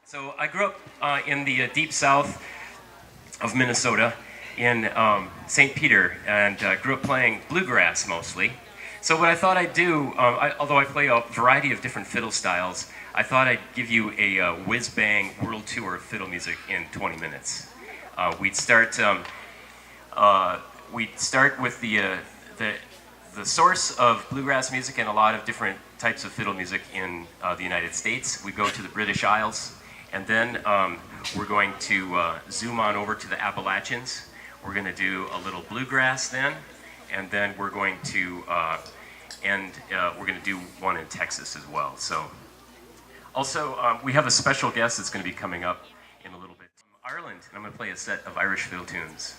So I grew up in the deep south of Minnesota in St. Peter, and grew up playing bluegrass mostly. So what I thought I'd do, although I play a variety of different fiddle styles, I thought I'd give you a whiz-bang world tour of fiddle music in 20 minutes. We'd start with the source of bluegrass music and a lot of different types of fiddle music in the United States. We go to the British Isles, and then we're going to zoom on over to the Appalachians. We're going to do a little bluegrass then, and then we're going to do one in Texas as well. So, also we have a special guest that's going to be coming up in a little bit from Ireland, and I'm going to play a set of Irish fiddle tunes.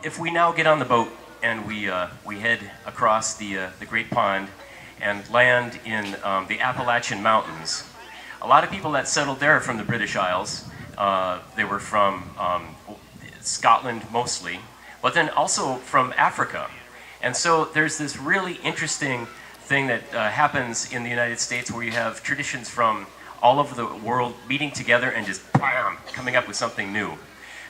If we now get on the boat and we head across the Great Pond and land in the Appalachian Mountains, a lot of people that settled there are from the British Isles. They were from Scotland mostly, but then also from Africa. And so there's this really interesting thing that happens in the United States where you have traditions from all over the world meeting together and just bam, coming up with something new.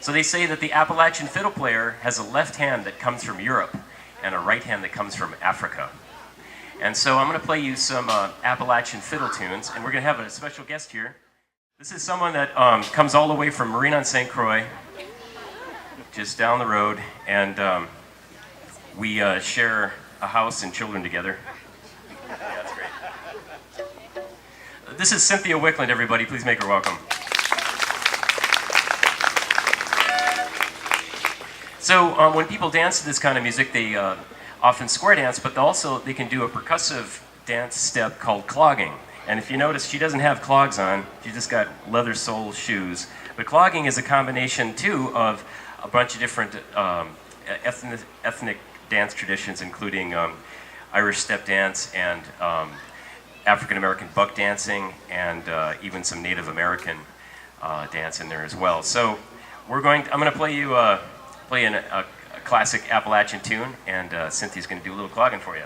So they say that the Appalachian fiddle player has a left hand that comes from Europe and a right hand that comes from Africa. And so I'm going to play you some Appalachian fiddle tunes, and we're going to have a special guest here. This is someone that comes all the way from Marine on Saint Croix, just down the road, and we share a house and children together. Yeah, that's great. This is Cynthia Wicklund, everybody. Please make her welcome. So when people dance to this kind of music, they often square dance, but also they can do a percussive dance step called clogging. And if you notice, she doesn't have clogs on, she just got leather sole shoes. But clogging is a combination, too, of a bunch of different ethnic dance traditions, including Irish step dance and African-American buck dancing, and even some Native American dance in there as well. So I'm going to play you a classic Appalachian tune, and Cynthia's going to do a little clogging for you.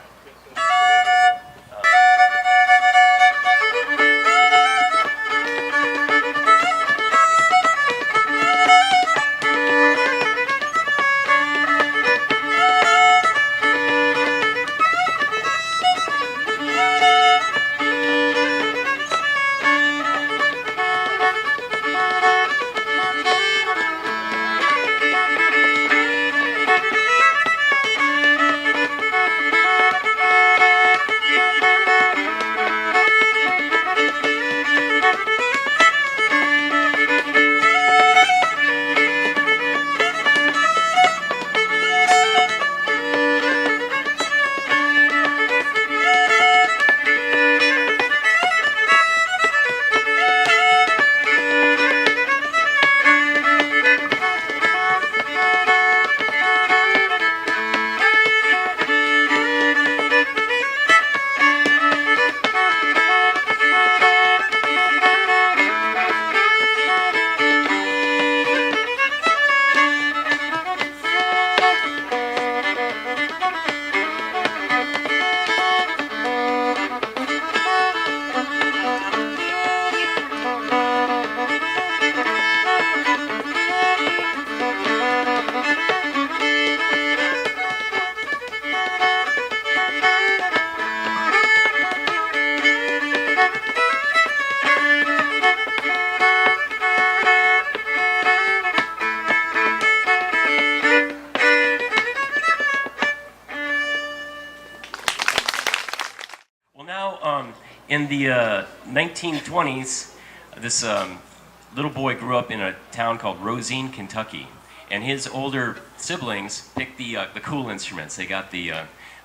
in the 1920s, this little boy grew up in a town called Rosine, Kentucky, and his older siblings picked the cool instruments. They got the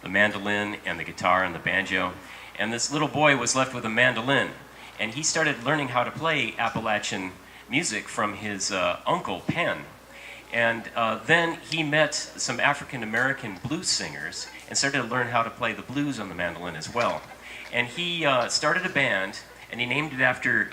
mandolin and the guitar and the banjo, and this little boy was left with a mandolin, and he started learning how to play Appalachian music from his uncle Penn. And then he met some African-American blues singers and started to learn how to play the blues on the mandolin as well. And he started a band, and he named it after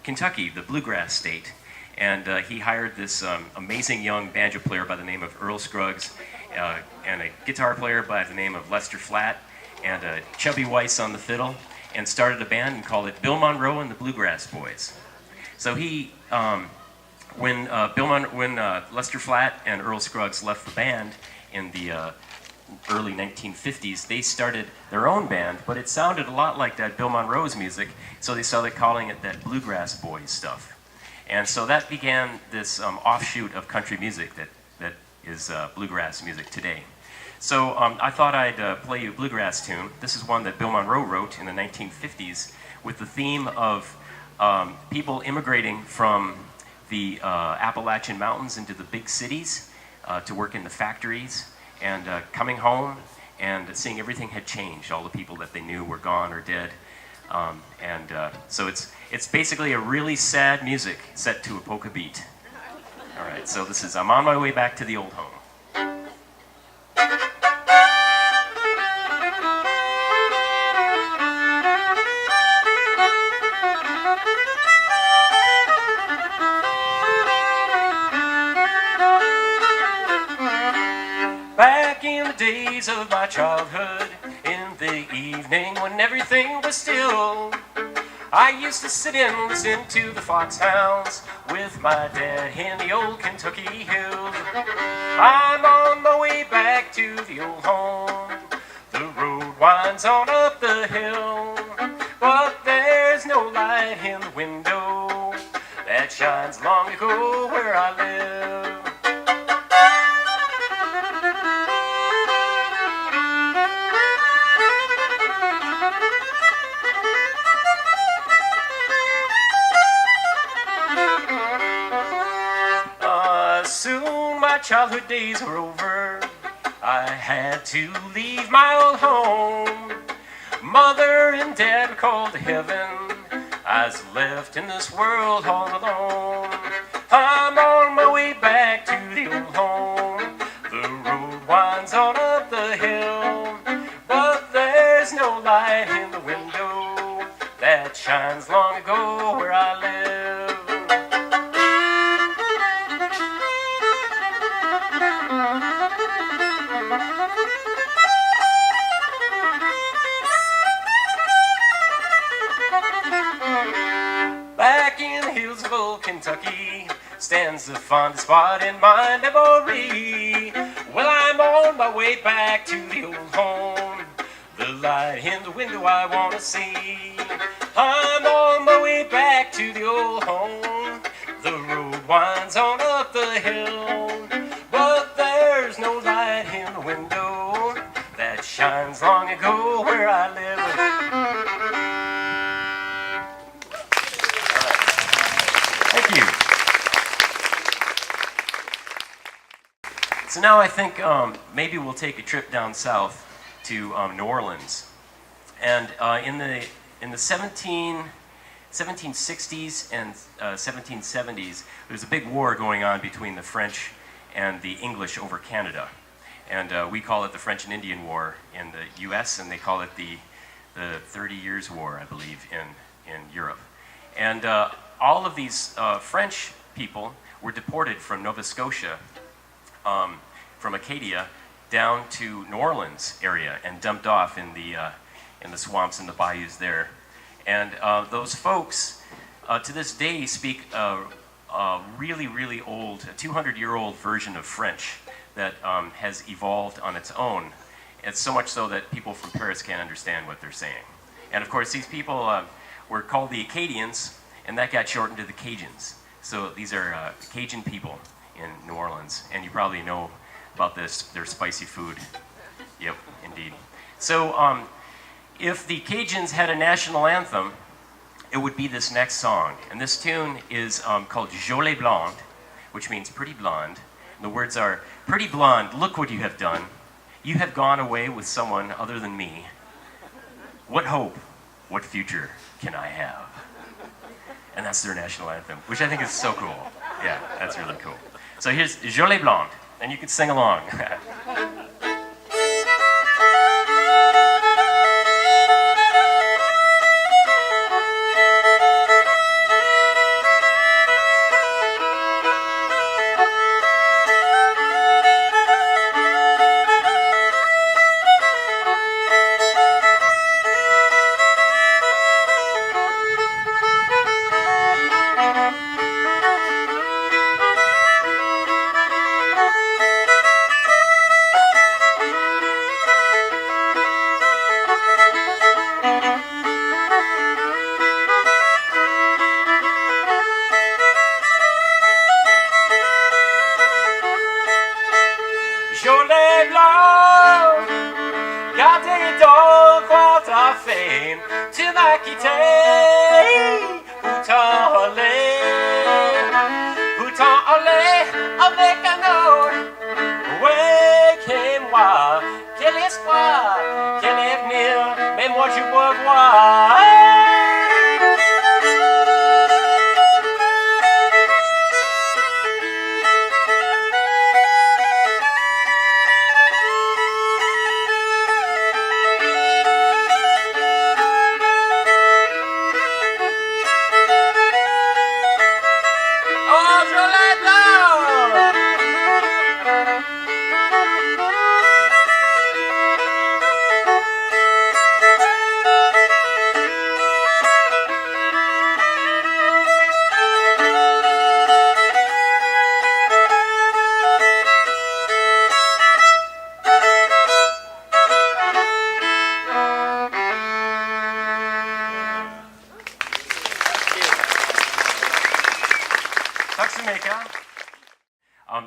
Kentucky, the Bluegrass state. And he hired this amazing young banjo player by the name of Earl Scruggs, and a guitar player by the name of Lester Flatt, and Chubby Weiss on the fiddle, and started a band and called it Bill Monroe and the Bluegrass Boys. So he... When Lester Flatt and Earl Scruggs left the band in the early 1950s, they started their own band, but it sounded a lot like that Bill Monroe's music, so they started calling it that Bluegrass Boys stuff. And so that began this offshoot of country music that is bluegrass music today. So I thought I'd play you a bluegrass tune. This is one that Bill Monroe wrote in the 1950s with the theme of people immigrating from the Appalachian Mountains into the big cities to work in the factories, and coming home and seeing everything had changed. All the people that they knew were gone or dead. So it's basically a really sad music set to a polka beat. All right, so this is I'm on my way back to the old home. Back in the days of my childhood, in the evening when everything was still, I used to sit and listen to the foxhounds with my dad in the old Kentucky hills. I'm on my way back to the old home. The road winds on up the hill, but there's no light in the window that shines long ago where I live. Soon my childhood days were over. I had to leave my old home. Mother and Dad were called to heaven. I was left in this world all alone. I'm on my way back to the old home. The road winds on up the hill, but there's no light in the window that shines long ago where I live. Back in the hills of old Kentucky stands the fondest spot in my memory. Well, I'm on my way back to the old home. The light in the window I want to see. I'm on my way back to the old home. The road winds on up the hill, but there's no light in the window that shines long ago where I live. Thank you. So now I think maybe we'll take a trip down south to New Orleans. And in the 1760s and 1770s, there's a big war going on between the French and the English over Canada. And we call it the French and Indian War in the US, and they call it the 30 Years' War, I believe, in Europe. And all of these French people were deported from Nova Scotia, from Acadia, down to New Orleans area and dumped off in the swamps and the bayous there. And those folks, to this day, speak a really, really old, a 200-year-old version of French that has evolved on its own. It's so much so that people from Paris can't understand what they're saying. And of course, these people were called the Acadians, and that got shortened to the Cajuns. So these are Cajun people in New Orleans, and you probably know about their spicy food. Yep, indeed. So If the Cajuns had a national anthem, it would be this next song. And this tune is called Jolie Blonde, which means pretty blonde. And the words are, pretty blonde, look what you have done. You have gone away with someone other than me. What hope, what future can I have? And that's their national anthem, which I think is so cool. Yeah, that's really cool. So here's Jolie Blonde, and you can sing along. Jolie Blonde, gardez donc votre fame, tu m'as quitté, pourtant aller avec un autre. Ouais, quel espoir, quel avenir, mais moi je peux voir.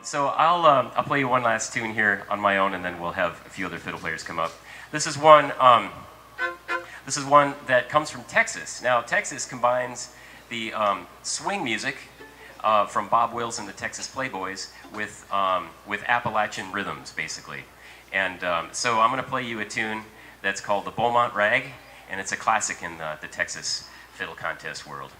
So I'll play you one last tune here on my own, and then we'll have a few other fiddle players come up. This is one that comes from Texas. Now Texas combines the swing music from Bob Wills and the Texas Playboys with Appalachian rhythms, basically. And so I'm going to play you a tune that's called the Beaumont Rag, and it's a classic in the Texas fiddle contest world.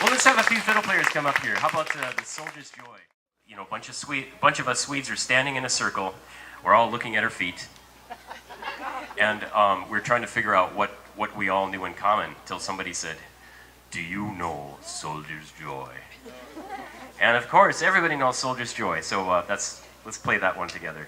Let's have a few fiddle players come up here. How about the Soldier's Joy? You know, a bunch of us Swedes are standing in a circle. We're all looking at our feet. And we're trying to figure out what we all knew in common till somebody said, "Do you know Soldier's Joy?" And of course, everybody knows Soldier's Joy. So let's play that one together.